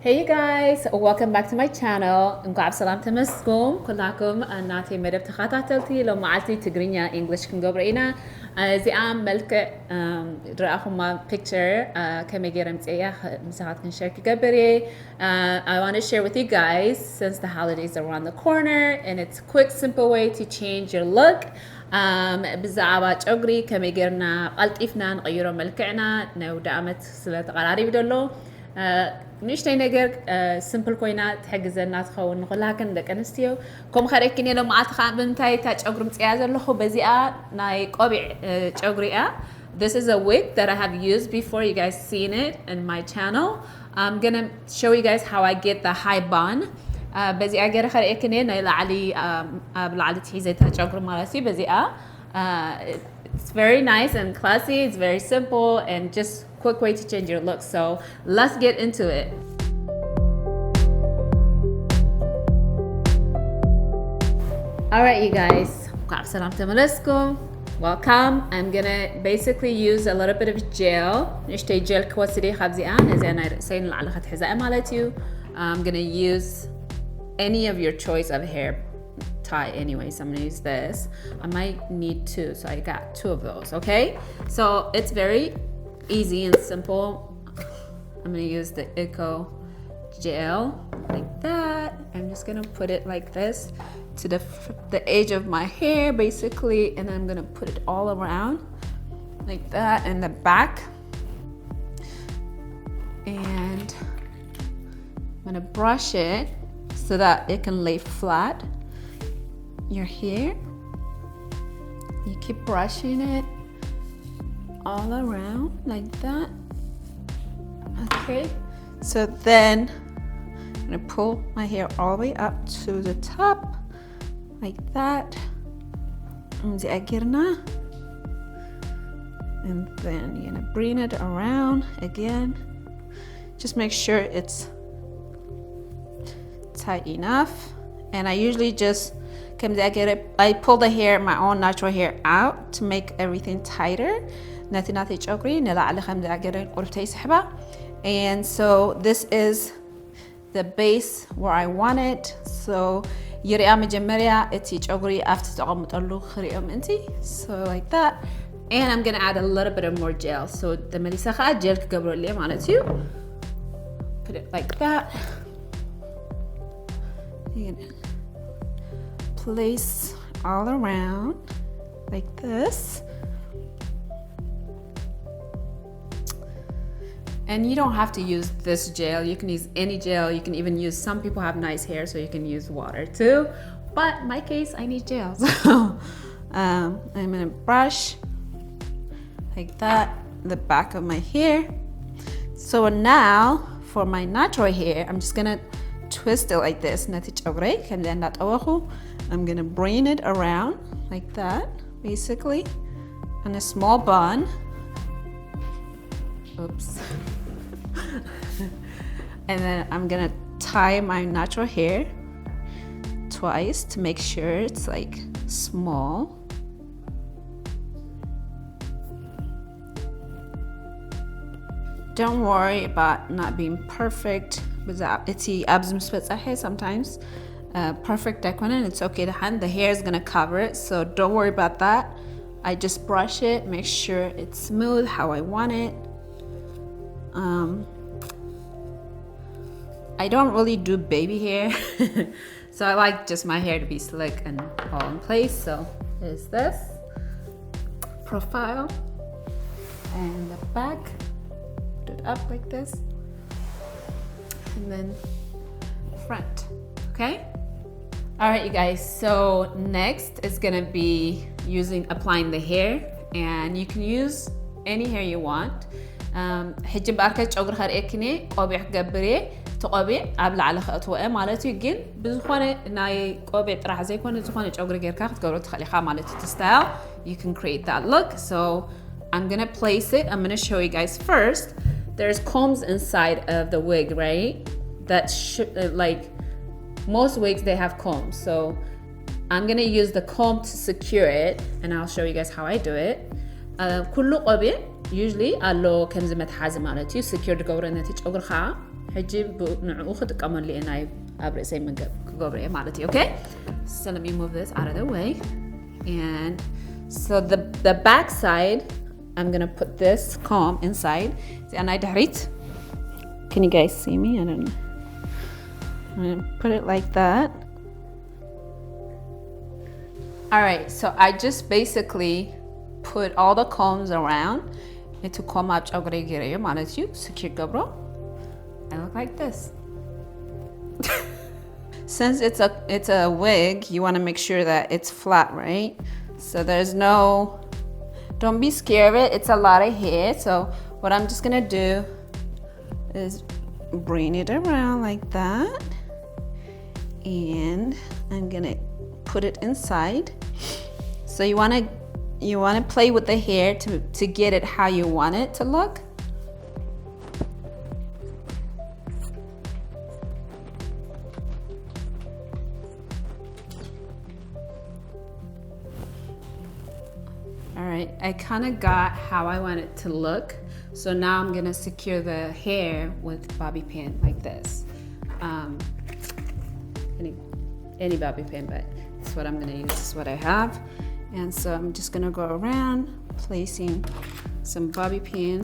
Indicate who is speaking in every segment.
Speaker 1: Hey you guys, welcome back to my channel. نقعد سلامة مسكم كلكم ناتي مدب تخاطرتي لو معلتي تقرينيا English كنقبرينا زي عام ملك رأيكم ما picture كم يجرمت إياه مساعد كنشارك قبري. I want to share with you guys since the holidays are around the corner and it's a quick simple way to change your look. بزعبات أجري كم يجرنا قلتيفنا نغيره ملكعنا نودامت سلة قراري بدلو. نشتي نجر simple كوينات تحجزنا تخون نقولها كن دك أنستيو كم خارجيني لو معت خان بنتاي تاج أجرم تيازر له بزيا نايك أبي أجريا. This is a wig that I have used before. You guys seen it in my channel. I'm gonna show you guys how I get the high bun. بزيا أجر خارجيني نايل على تحيزة تاج أجرم مالتي بزيا. It's very nice and classy. It's very simple and just quick way to change your look. So let's get into it. All right, you guys. Welcome. I'm gonna basically use a little bit of gel. I'm gonna use any of your choice of hair tie anyways. I'm gonna use this. I might need two, so I got two of those. Okay, so it's very easy and simple. I'm gonna use the Eco gel like that. I'm just gonna put it like this to the edge of my hair basically, and I'm gonna put it all around like that in the back, and I'm gonna brush it so that it can lay flat. Your hair, you keep brushing it all around like that. Okay, so then I'm gonna pull my hair all the way up to the top like that, and then you're gonna bring it around again. Just make sure it's tight enough, and I usually just I pull the hair, my own natural hair out to make everything tighter. And so this is the base where I want it. So so like that. And I'm gonna add a little bit of more gel. So the gel put it like that. Place all around like this, and you don't have to use this gel. You can use any gel. You can even use, some people have nice hair, so you can use water too, but in my case I need gel. So I'm gonna brush like that the back of my hair. So now for my natural hair, I'm just gonna twist it like this. I'm gonna bring it around like that, basically, in a small bun. Oops. And then I'm gonna tie my natural hair twice to make sure it's like small. Don't worry about not being perfect. Sometimes perfect and it's okay to hand. The hair is gonna cover it, so don't worry about that. I just brush it, make sure it's smooth how I want it. I don't really do baby hair, so I like just my hair to be slick and all in place. So there's this profile and the back. Put it up like this, and then front. Okay. All right, you guys. So next is gonna be applying the hair, and you can use any hair you want. حجب أركج أجر خارقني قابع جبري تقابع قبل على خطوة مالتي جن بزخانة ناي قابع راح زي كونه زخانة أجر غير كاخد قبل تخلي خا مالتي تستايل. You can create that look. So I'm gonna place it. I'm gonna show you guys first. There's combs inside of the wig, right? That should like. Most wigs, they have combs, so I'm gonna use the comb to secure it, and I'll show you guys how I do it. كله قابع usually allo كم زي متحازم مالتي secure the قبر نتيجة أجر خا حجي نعو خطقمل لي انا ابرسي من كغبري معناتي okay so let me move this out of the way and so the back side I'm going to put this comb inside see and I دحريت can you guys see me I don't know I'm going to put it like that all right so I just basically put all the combs around into comb up ጨጉሬ ገረየ ማለት you secure ገብሮ I look like this since it's a wig you want to make sure that it's flat right so there's no don't be scared of it it's a lot of hair so what I'm just gonna do is bring it around like that and I'm gonna put it inside so you want to play with the hair to get it how you want it to look all right I kind of got how I want it to look so now I'm gonna secure the hair with bobby pin like this any bobby pin but that's what I'm gonna use this is what I have and so I'm just gonna go around placing some bobby pin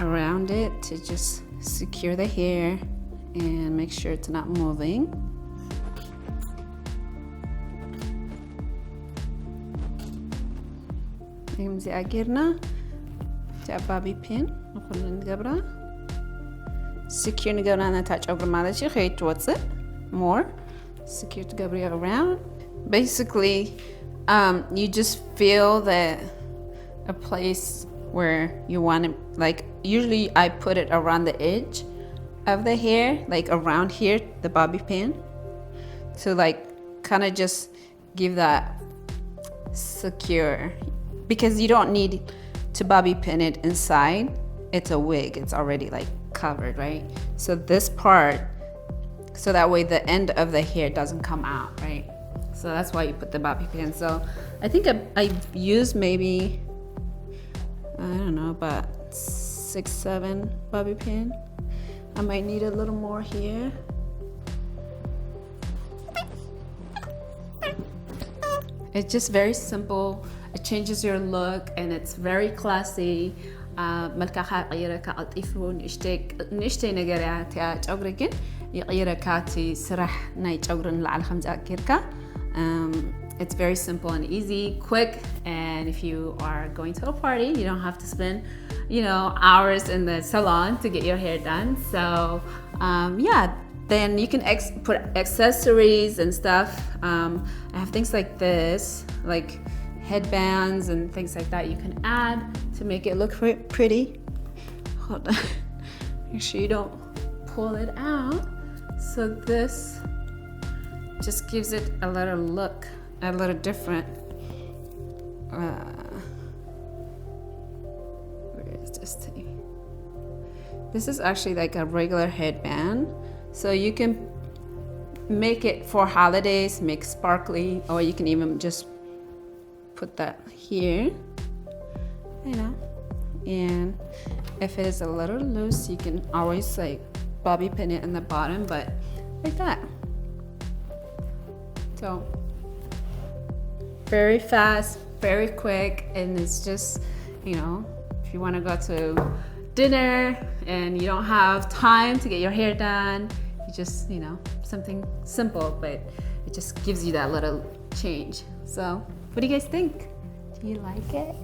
Speaker 1: around it to just secure the hair and make sure it's not moving زي أجرنا تاع بابي بين نقول نقبره secure نقبره أنا تاج أقول مالشي خيط توصل more secure تقبري around basically you just feel that a place where you want it like usually I put it around the edge of the hair like around here the bobby pin to like kind of just give that secure because you don't need to bobby pin it inside it's a wig it's already like covered right so this part so that way the end of the hair doesn't come out right so that's why you put the bobby pin so I think I used maybe I don't know about 6-7 bobby pin I might need a little more here it's just very simple it changes your look and it's very classy ملكها غيرك عطيفون نشتي نجارات يا جوجرين يغيرك تي سرح ناي جوجرن على 5 كيركا it's very simple and easy quick and if you are going to a party you don't have to spend hours in the salon to get your hair done so yeah then you can put accessories and stuff I have things like this like headbands and things like that you can add to make it look pretty hold on make sure you don't pull it out so this just gives it a little look a little different where is this thing this is actually like a regular headband so you can make it for holidays make sparkly or you can even just put that here and if it is a little loose you can always like bobby pin it in the bottom but like that so very fast very quick and it's just if you want to go to dinner and you don't have time to get your hair done you just something simple but it just gives you that little change so what do you guys think? Do you like it?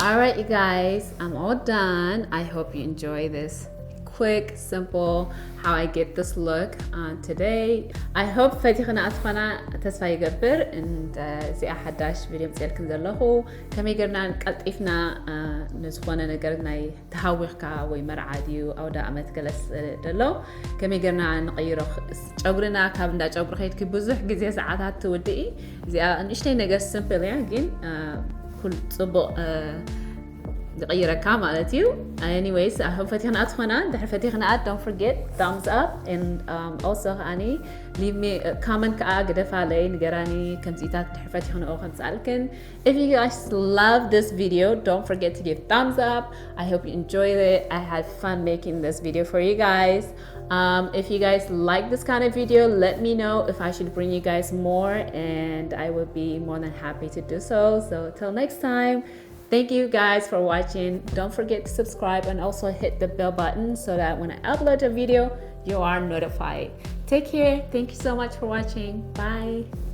Speaker 1: All right, you guys, I'm all done. I hope you enjoy this quick, simple, how I get this look today. I hope فتيخنا أتفنا تسفى يقبر إن زي أحداش فيديو مسيلكن زلهو كمي قرنا نقلطيفنا نزخونا نقرنا تهويخكا ويمرعاديو أو دا أمت جلس دلو كمي قرنا نغيرو جوغرنا كابندا جوغر خيط كبوزح جزية ساعات تودي زي نشتي نقر سمبل يعني كل صبو غيرك مالتيو. Anyways, I hope فتيخنا أتخنا دحر فتيخنا don't forget thumbs up and also أني leave me a comment قدف علي نقراني كمزيتات دحر فتيخنا أو خمسالكن. If you guys love this video, don't forget to give thumbs up. I hope you enjoyed it. I had fun making this video for you guys. If you guys like this kind of video, let me know if I should bring you guys more, and I will be more than happy to do so. So till next time, thank you guys for watching. Don't forget to subscribe and also hit the bell button so that when I upload a video, you are notified. Take care. Thank you so much for watching. Bye.